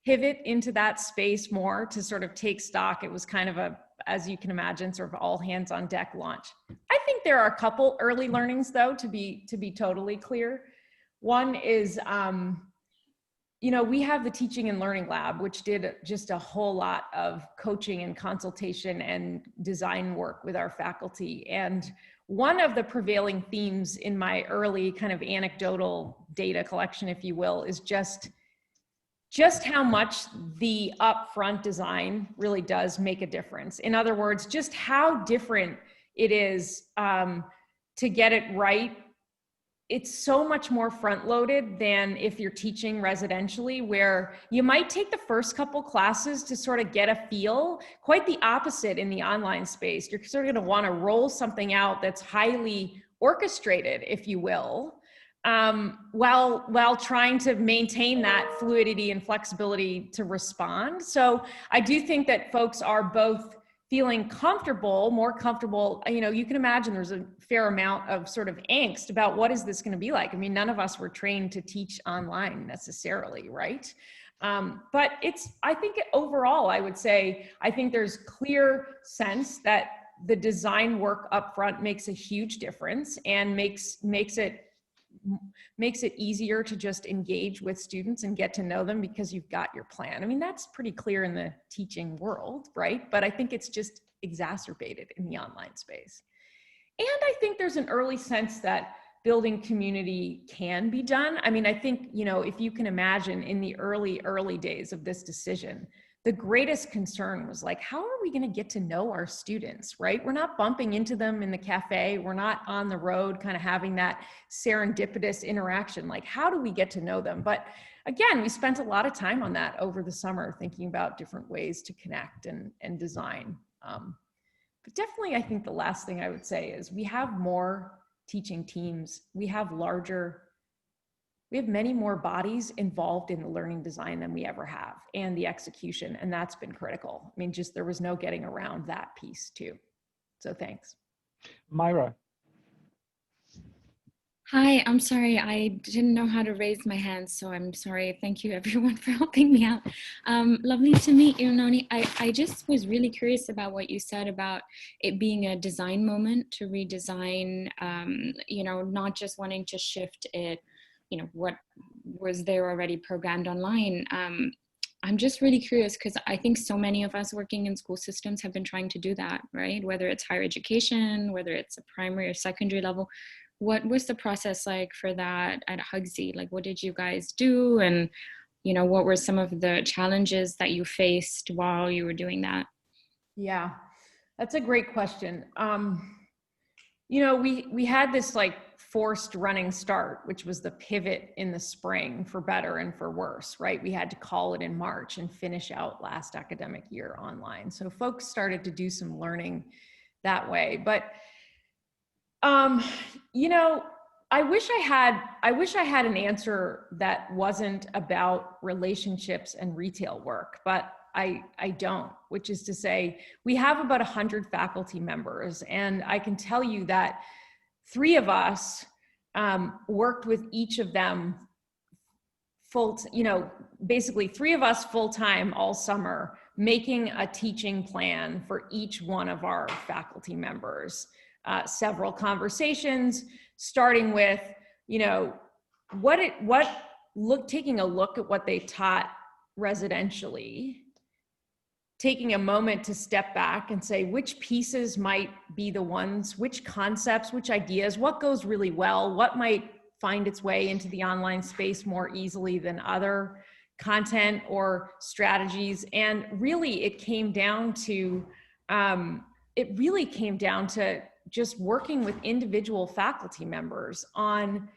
pivot into that space more to sort of take stock. It was kind of a, as you can imagine, sort of all hands on deck launch. I think there are a couple early learnings though, to be totally clear. One is, you know, we have the Teaching and Learning Lab, which did just a whole lot of coaching and consultation and design work with our faculty. And one of the prevailing themes in my early kind of anecdotal data collection, if you will, is just how much the upfront design really does make a difference. In other words, just how different it is to get it right. It's so much more front loaded than if you're teaching residentially, where you might take the first couple classes to sort of get a feel. Quite the opposite in the online space. You're sort of going to want to roll something out that's highly orchestrated, if you will, while trying to maintain that fluidity and flexibility to respond. So I do think that folks are both feeling comfortable, more comfortable. You know, you can imagine there's a fair amount of sort of angst about what is this going to be like. I mean, none of us were trained to teach online necessarily, right? But I think overall, I would say, I think there's clear sense that the design work upfront makes a huge difference and makes it easier to just engage with students and get to know them because you've got your plan. I mean, that's pretty clear in the teaching world, right? But I think it's just exacerbated in the online space. And I think there's an early sense that building community can be done. I mean, I think, you know, if you can imagine in the early days of this decision, the greatest concern was like, how are we going to get to know our students, right? We're not bumping into them in the cafe. We're not on the road kind of having that serendipitous interaction. Like, how do we get to know them? But again, we spent a lot of time on that over the summer, thinking about different ways to connect and design. But definitely, I think the last thing I would say is we have more teaching teams. We have many more bodies involved in the learning design than we ever have, and the execution, and that's been critical. I mean, just there was no getting around that piece too. So thanks. Myra. Hi, I'm sorry, I didn't know how to raise my hand, so I'm sorry. Thank you everyone for helping me out. Lovely to meet you, Nonie. I just was really curious about what you said about it being a design moment to redesign, you know, not just wanting to shift it, you know, what was there already programmed online. I'm just really curious because I think so many of us working in school systems have been trying to do that, right? Whether it's higher education, whether it's a primary or secondary level. What was the process like for that at HGSE? Like, what did you guys do? And, you know, what were some of the challenges that you faced while you were doing that? Yeah, that's a great question. You know, we had this like forced running start, which was the pivot in the spring for better and for worse, right? We had to call it in March and finish out last academic year online. So folks started to do some learning that way. But, you know, I wish I had an answer that wasn't about relationships and retail work, but I don't, which is to say, we have about 100 faculty members, and I can tell you that 3 of us worked with each of them basically 3 of us full-time all summer, making a teaching plan for each one of our faculty members. Several conversations, starting with, you know, taking a look at what they taught residentially, taking a moment to step back and say which pieces might be the ones, which concepts, which ideas, what goes really well, what might find its way into the online space more easily than other content or strategies. And really it came down to just working with individual faculty members on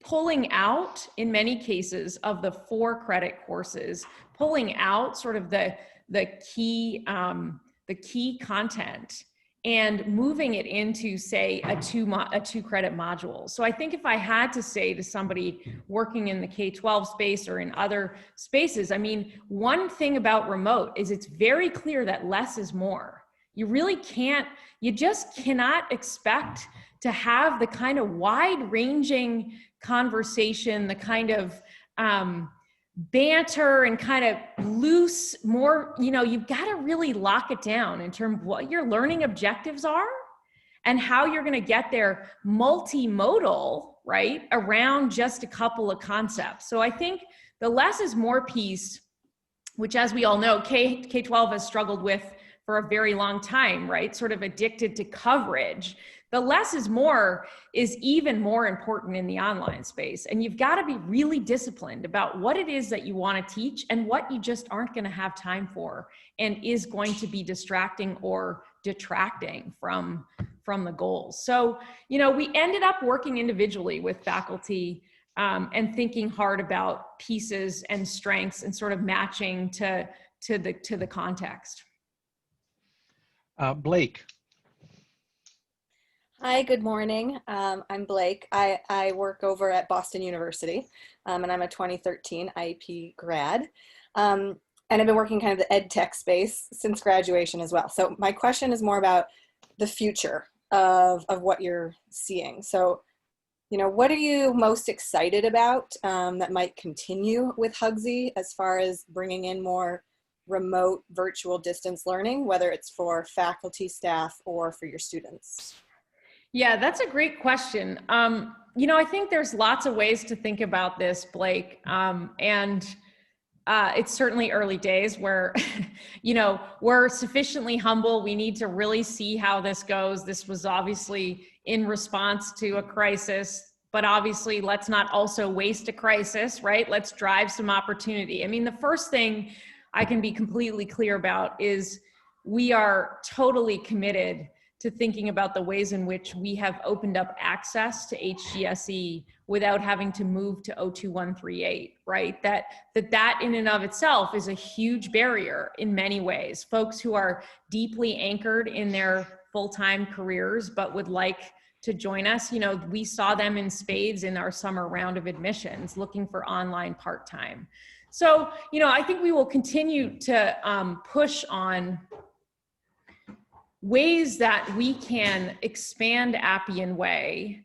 pulling out, in many cases, of the 4 credit courses, pulling out sort of the key content and moving it into, say, a 2 credit module. So I think if I had to say to somebody working in the K-12 space or in other spaces, I mean, one thing about remote is it's very clear that less is more. You just cannot expect to have the kind of wide-ranging conversation, the kind of banter and kind of loose, more, you've got to really lock it down in terms of what your learning objectives are and how you're going to get there multimodal, right, around just a couple of concepts. So I think the less is more piece, which, as we all know, K-12 has struggled with for a very long time, right? Sort of addicted to coverage. The less is more is even more important in the online space. And you've got to be really disciplined about what it is that you want to teach and what you just aren't going to have time for and is going to be distracting or detracting from the goals. So, we ended up working individually with faculty and thinking hard about pieces and strengths and sort of matching to the context. Blake. Hi, good morning. I'm Blake. I work over at Boston University, and I'm a 2013 IEP grad. And I've been working kind of the ed tech space since graduation as well. So my question is more about the future of what you're seeing. So, what are you most excited about that might continue with HGSE as far as bringing in more remote virtual distance learning, whether it's for faculty, staff, or for your students? Yeah, that's a great question. I think there's lots of ways to think about this, Blake. And it's certainly early days where, we're sufficiently humble. We need to really see how this goes. This was obviously in response to a crisis, but obviously let's not also waste a crisis, right? Let's drive some opportunity. I mean, the first thing I can be completely clear about is we are totally committed to thinking about the ways in which we have opened up access to HGSE without having to move to 02138, right? That in and of itself is a huge barrier in many ways. Folks who are deeply anchored in their full-time careers but would like to join us, we saw them in spades in our summer round of admissions looking for online part-time. So, I think we will continue to push on ways that we can expand Appian Way,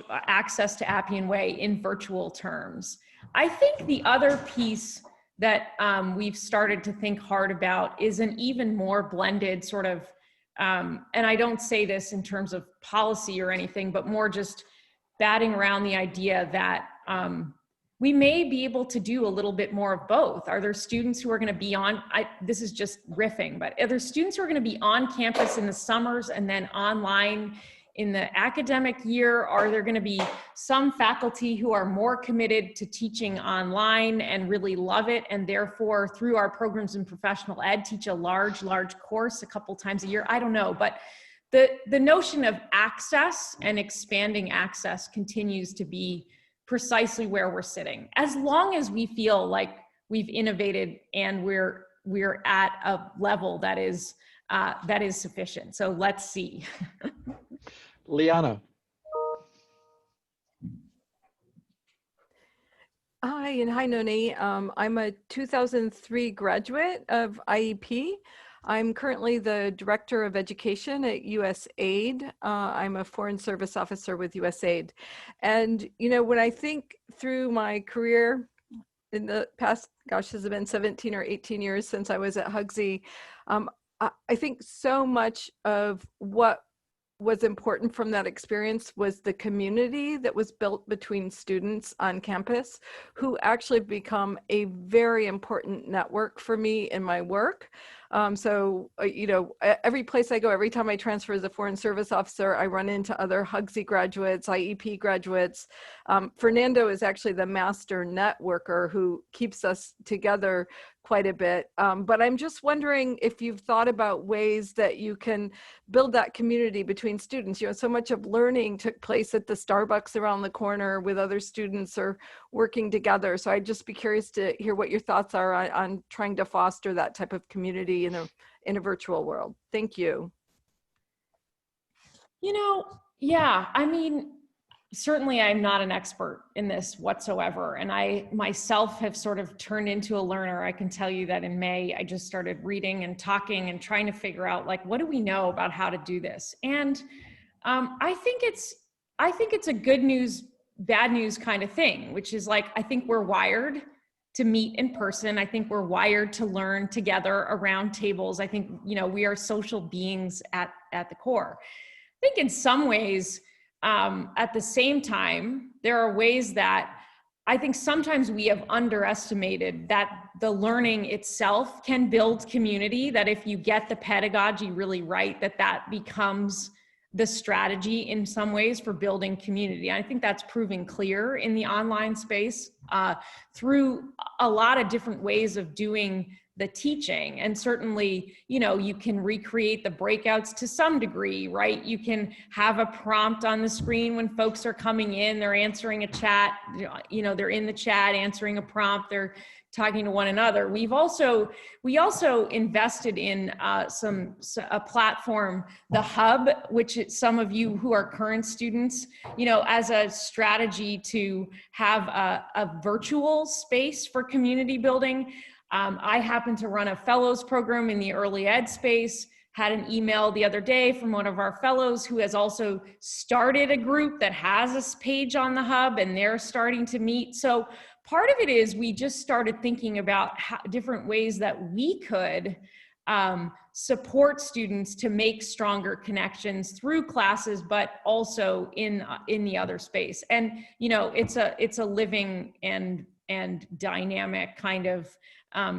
access to Appian Way in virtual terms. I think the other piece that we've started to think hard about is an even more blended sort of, and I don't say this in terms of policy or anything, but more just batting around the idea that we may be able to do a little bit more of both. Are there students who are going to be this is just riffing, but are there students who are going to be on campus in the summers and then online in the academic year? Are there going to be some faculty who are more committed to teaching online and really love it, and therefore through our programs in professional ed teach a large course a couple times a year? I don't know, but the notion of access and expanding access continues to be precisely where we're sitting. As long as we feel like we've innovated and we're at a level that is sufficient. So let's see. Liana. Hi, and hi, Nonie. I'm a 2003 graduate of IEP. I'm currently the Director of Education at USAID. I'm a Foreign Service Officer with USAID. And, when I think through my career in the past, gosh, has it been 17 or 18 years since I was at HGSE, I think so much of what was important from that experience was the community that was built between students on campus, who actually become a very important network for me in my work. Every place I go, every time I transfer as a Foreign Service Officer, I run into other HGSE graduates, IEP graduates. Fernando is actually the master networker who keeps us together quite a bit. But I'm just wondering if you've thought about ways that you can build that community between students. So much of learning took place at the Starbucks around the corner with other students or working together. So I'd just be curious to hear what your thoughts are on trying to foster that type of community in a virtual world. Thank you. Yeah, I mean, certainly I'm not an expert in this whatsoever. And I myself have sort of turned into a learner. I can tell you that in May, I just started reading and talking and trying to figure out, like, what do we know about how to do this? And I think it's a good news, bad news kind of thing, which is like, I think we're wired to meet in person. I think we're wired to learn together around tables. I think, you know, we are social beings at the core. I think in some ways, at the same time, there are ways that I think sometimes we have underestimated that the learning itself can build community, that if you get the pedagogy really right, that becomes the strategy in some ways for building community. I think that's proving clear in the online space through a lot of different ways of doing the teaching. And certainly, you know, you can recreate the breakouts to some degree, right? You can have a prompt on the screen when folks are coming in, they're answering a chat, you know, they're in the chat answering a prompt, they're talking to one another. We also invested in a platform, the Hub, which some of you who are current students, you know, as a strategy to have a virtual space for community building. I happen to run a fellows program in the early ed space, had an email the other day from one of our fellows who has also started a group that has a page on the Hub, and they're starting to meet. So part of it is we just started thinking about different ways that we could support students to make stronger connections through classes, but also in the other space. And, you know, it's a living and dynamic kind of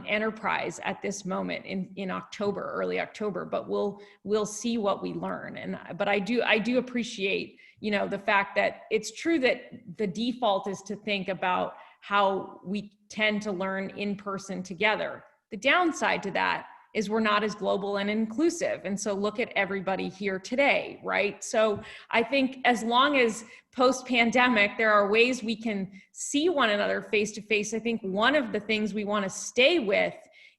enterprise at this moment in October, early October, but we'll see what we learn. But I do appreciate, you know, the fact that it's true that the default is to think about how we tend to learn in person together. The downside to that is we're not as global and inclusive. And so look at everybody here today, right? So I think as long as post-pandemic, there are ways we can see one another face to face. I think one of the things we want to stay with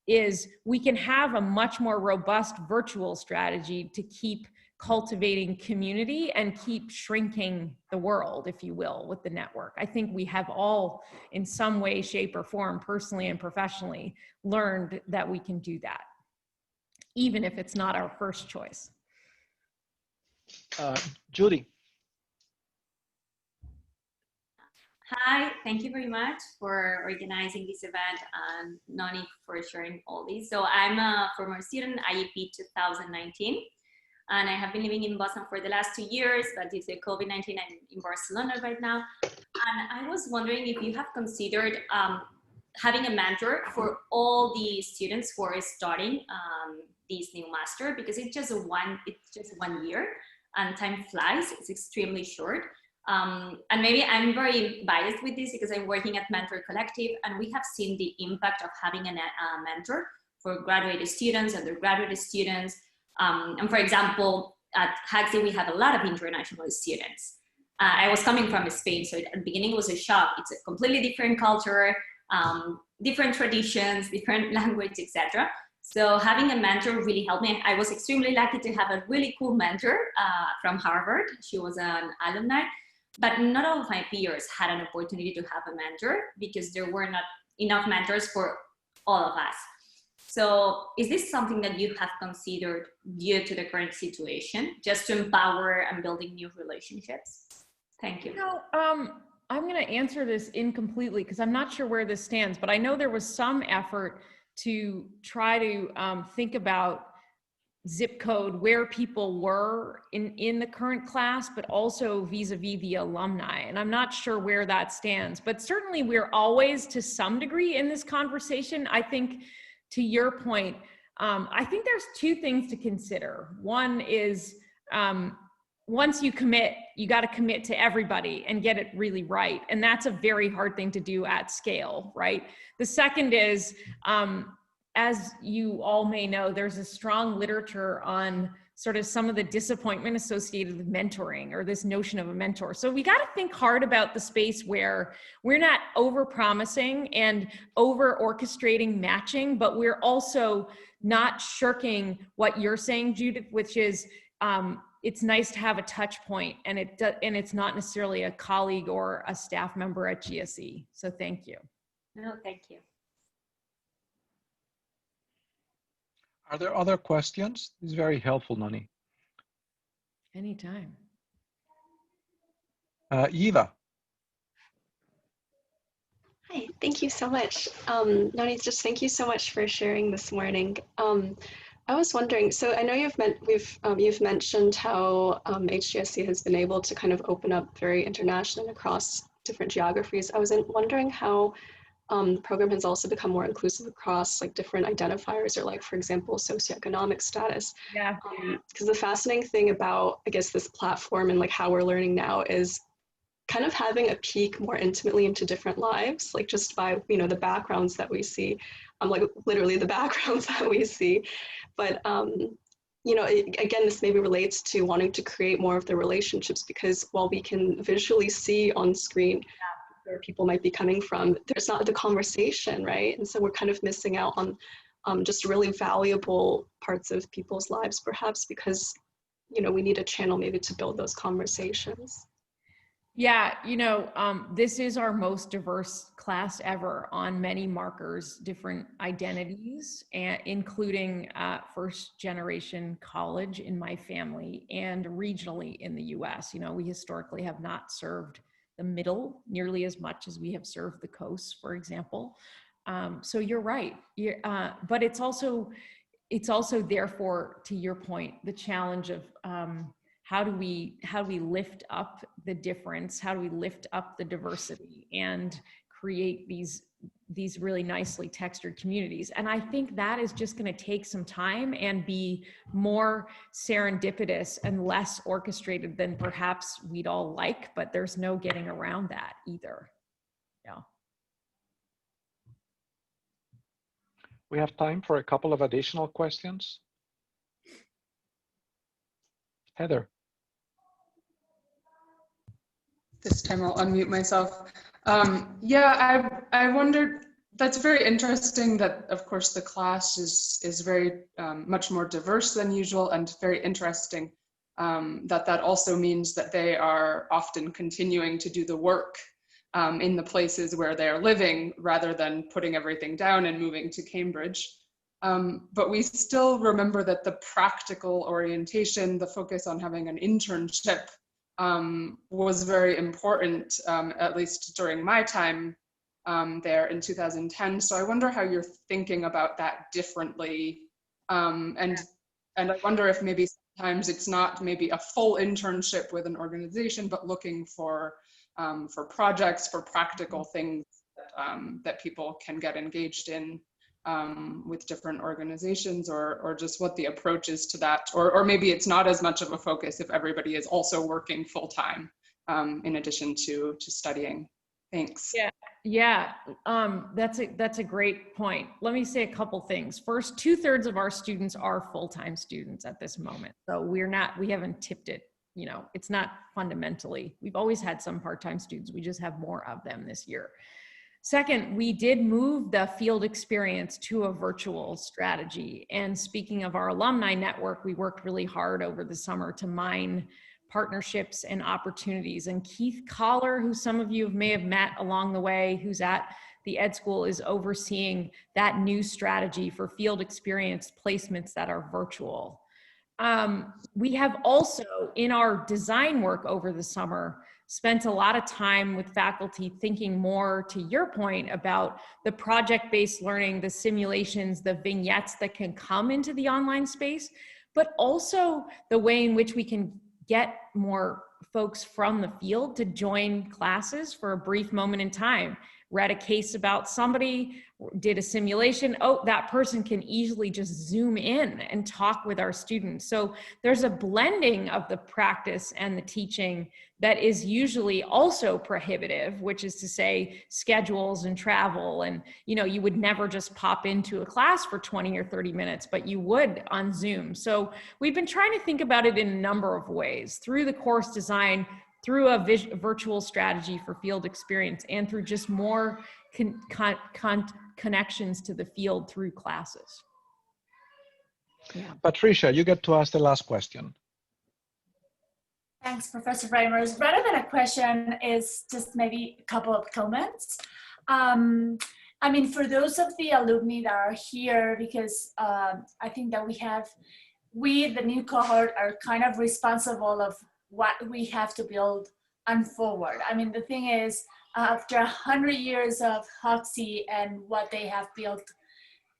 is we can have a much more robust virtual strategy to keep cultivating community and keep shrinking the world, if you will, with the network. I think we have all, in some way, shape, or form, personally and professionally, learned that we can do that, even if it's not our first choice. Judy. Hi, thank you very much for organizing this event, and Nonie for sharing all this. So I'm a former student, IEP 2019, and I have been living in Boston for the last 2 years, but due to COVID-19, I'm in Barcelona right now. And I was wondering if you have considered having a mentor for all the students who are starting this new master, because it's just one year and time flies, it's extremely short. And maybe I'm very biased with this because I'm working at Mentor Collective, and we have seen the impact of having a mentor for graduate students, undergraduate students. And for example, at HGSE, we have a lot of international students. I was coming from Spain, so at the beginning it was a shock. It's a completely different culture, different traditions, different language, etc. So having a mentor really helped me. I was extremely lucky to have a really cool mentor from Harvard. She was an alumni. But not all of my peers had an opportunity to have a mentor because there were not enough mentors for all of us. So is this something that you have considered due to the current situation, just to empower and building new relationships? Thank you. You know, I'm going to answer this incompletely because I'm not sure where this stands, but I know there was some effort to try to think about zip code where people were in the current class, but also vis-a-vis the alumni. And I'm not sure where that stands, but certainly we're always to some degree in this conversation. I think to your point, I think there's two things to consider. One is once you commit, you got to commit to everybody and get it really right. And that's a very hard thing to do at scale, right? The second is, as you all may know, there's a strong literature on sort of some of the disappointment associated with mentoring, or this notion of a mentor. So we got to think hard about the space where we're not over-promising and over-orchestrating matching, but we're also not shirking what you're saying, Judith, which is it's nice to have a touch point, and it's not necessarily a colleague or a staff member at GSE. So thank you. No, thank you. Are there other questions? It's very helpful, Nonie. Anytime. Eva. Hi, thank you so much. Nonie, just thank you so much for sharing this morning. I was wondering, so I know you've mentioned how HGSE has been able to kind of open up very international and across different geographies. I was wondering how the program has also become more inclusive across like different identifiers, or like, for example, socioeconomic status. Yeah. Because the fascinating thing about, I guess, this platform and like how we're learning now is kind of having a peek more intimately into different lives, like just by, you know, the backgrounds that we see, like literally the backgrounds that we see. But, you know, again, this maybe relates to wanting to create more of the relationships, because while we can visually see on screen where people might be coming from, there's not the conversation, right? And so we're kind of missing out on just really valuable parts of people's lives, perhaps because, you know, we need a channel maybe to build those conversations. Yeah, you know, this is our most diverse class ever on many markers, different identities, and including first generation college in my family and regionally in the US. You know, we historically have not served the middle nearly as much as we have served the coast, for example. So you're right. But it's also therefore, to your point, the challenge of how do we lift up the difference? How do we lift up the diversity and create these really nicely textured communities? And I think that is just going to take some time and be more serendipitous and less orchestrated than perhaps we'd all like, but there's no getting around that either. Yeah. We have time for a couple of additional questions. Heather. This time I'll unmute myself. Yeah, I wondered, that's very interesting that, of course, the class is very much more diverse than usual, and very interesting that also means that they are often continuing to do the work in the places where they are living, rather than putting everything down and moving to Cambridge. But we still remember that the practical orientation, the focus on having an internship, was very important, at least during my time there in 2010. So I wonder how you're thinking about that differently. And I wonder if maybe sometimes it's not maybe a full internship with an organization, but looking for projects, for practical things that people can get engaged in with different organizations, or just what the approach is to that, or maybe it's not as much of a focus if everybody is also working full-time in addition to studying. Thanks. Yeah, that's a great point. Let me say a couple things. First, 2/3 of our students are full-time students at this moment, so we haven't tipped it. You know, it's not fundamentally. We've always had some part-time students. We just have more of them this year. Second, we did move the field experience to a virtual strategy. And speaking of our alumni network, we worked really hard over the summer to mine partnerships and opportunities. And Keith Collar, who some of you may have met along the way, who's at the Ed School, is overseeing that new strategy for field experience placements that are virtual. We have also, in our design work over the summer, spent a lot of time with faculty thinking more, to your point, about the project-based learning, the simulations, the vignettes that can come into the online space, but also the way in which we can get more folks from the field to join classes for a brief moment in time. Read a case about somebody, did a simulation, oh, that person can easily just zoom in and talk with our students. So there's a blending of the practice and the teaching that is usually also prohibitive, which is to say schedules and travel. And, you know, you would never just pop into a class for 20 or 30 minutes, but you would on Zoom. So we've been trying to think about it in a number of ways, through the course design, through a virtual strategy for field experience, and through just more connections to the field through classes. Yeah. Patricia, you get to ask the last question. Thanks, Professor Reimers. Rather than a question, is just maybe a couple of comments. I mean, for those of the alumni that are here, because I think that we, the new cohort, are kind of responsible of what we have to build and forward. I mean, the thing is, after 100 years of HGSE and what they have built,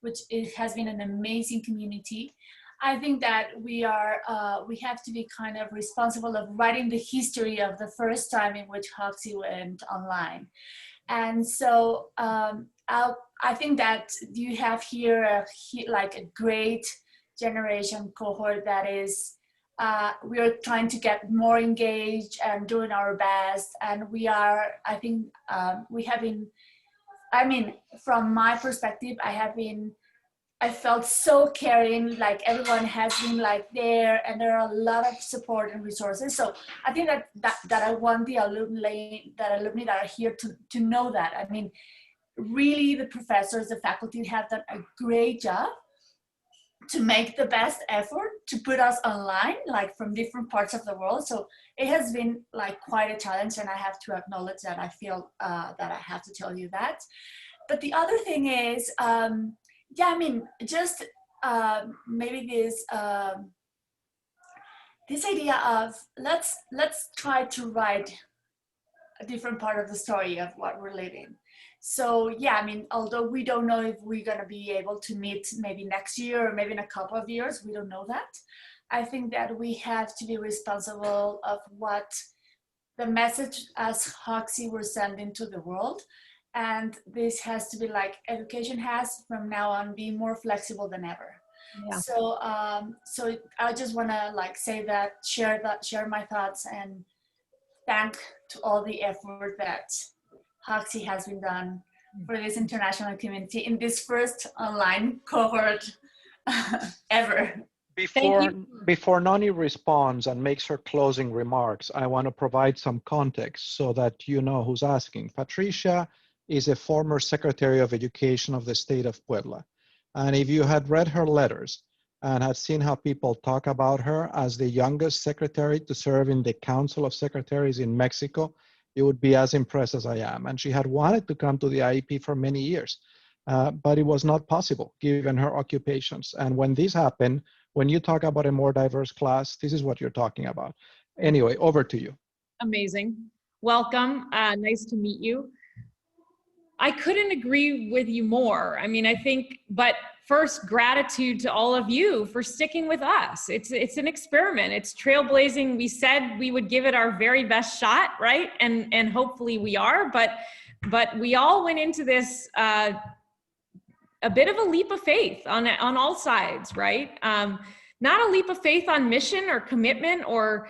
which it has been an amazing community. I think that we have to be kind of responsible of writing the history of the first time in which HGSE went online. And so I think that you have here like a great generation cohort that is, we are trying to get more engaged and doing our best. And we are, I think we have been, I mean, from my perspective, I felt so caring, like everyone has been like there, and there are a lot of support and resources. So I think that I want the alumni that are here to know that. I mean, really the professors, the faculty have done a great job to make the best effort to put us online, like from different parts of the world. So it has been like quite a challenge, and I have to acknowledge that. I feel that I have to tell you that. But the other thing is, yeah, I mean, just maybe this idea of let's try to write a different part of the story of what we're living. So yeah, I mean, although we don't know if we're gonna be able to meet maybe next year or maybe in a couple of years, we don't know that. I think that we have to be responsible of what the message as HGSE we're sending to the world. And this has to be like education has from now on be more flexible than ever. Yeah. So so I just want to like say that, share my thoughts, and thank to all the effort that HGSE has been done for this international community in this first online cohort ever. Before Nonie responds and makes her closing remarks, I want to provide some context so that you know who's asking. Patricia is a former Secretary of Education of the state of Puebla. And if you had read her letters and had seen how people talk about her as the youngest secretary to serve in the Council of Secretaries in Mexico, you would be as impressed as I am. And she had wanted to come to the IEP for many years, but it was not possible given her occupations. And when this happened, when you talk about a more diverse class, this is what you're talking about. Anyway, over to you. Amazing. Welcome. Nice to meet you. I couldn't agree with you more. I mean, I think, but first, gratitude to all of you for sticking with us. It's an experiment. It's trailblazing. We said we would give it our very best shot, right? And hopefully we are, but we all went into this a bit of a leap of faith on all sides, right? Not a leap of faith on mission or commitment or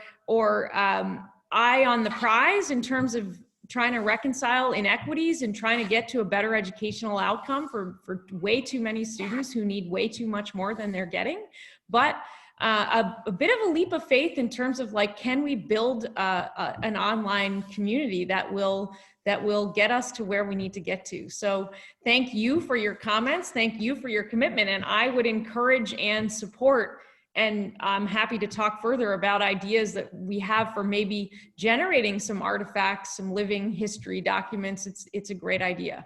eye on the prize in terms of trying to reconcile inequities and trying to get to a better educational outcome for way too many students who need way too much more than they're getting. But a bit of a leap of faith in terms of like, can we build an online community that will get us to where we need to get to? So thank you for your comments. Thank you for your commitment. And I would encourage and support, and I'm happy to talk further about ideas that we have for maybe generating some artifacts, some living history documents. It's a great idea.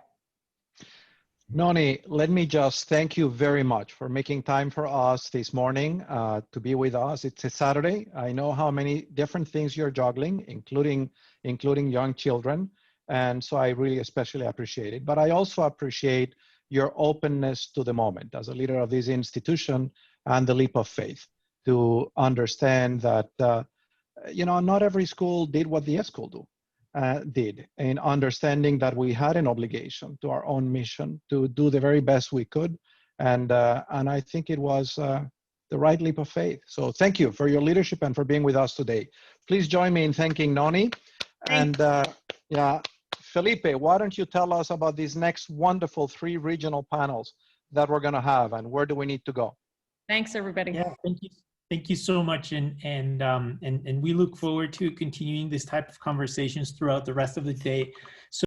Nonie, let me just thank you very much for making time for us this morning to be with us. It's a Saturday. I know how many different things you're juggling, including young children. And so I really especially appreciate it. But I also appreciate your openness to the moment as a leader of this institution and the leap of faith to understand that, not every school did what the school did, in understanding that we had an obligation to our own mission to do the very best we could. And I think it was the right leap of faith. So thank you for your leadership and for being with us today. Please join me in thanking Nonie. And yeah, Felipe, why don't you tell us about these next wonderful 3 regional panels that we're gonna have, and where do we need to go? Thanks, everybody. Yeah, thank you so much, and we look forward to continuing this type of conversations throughout the rest of the day. So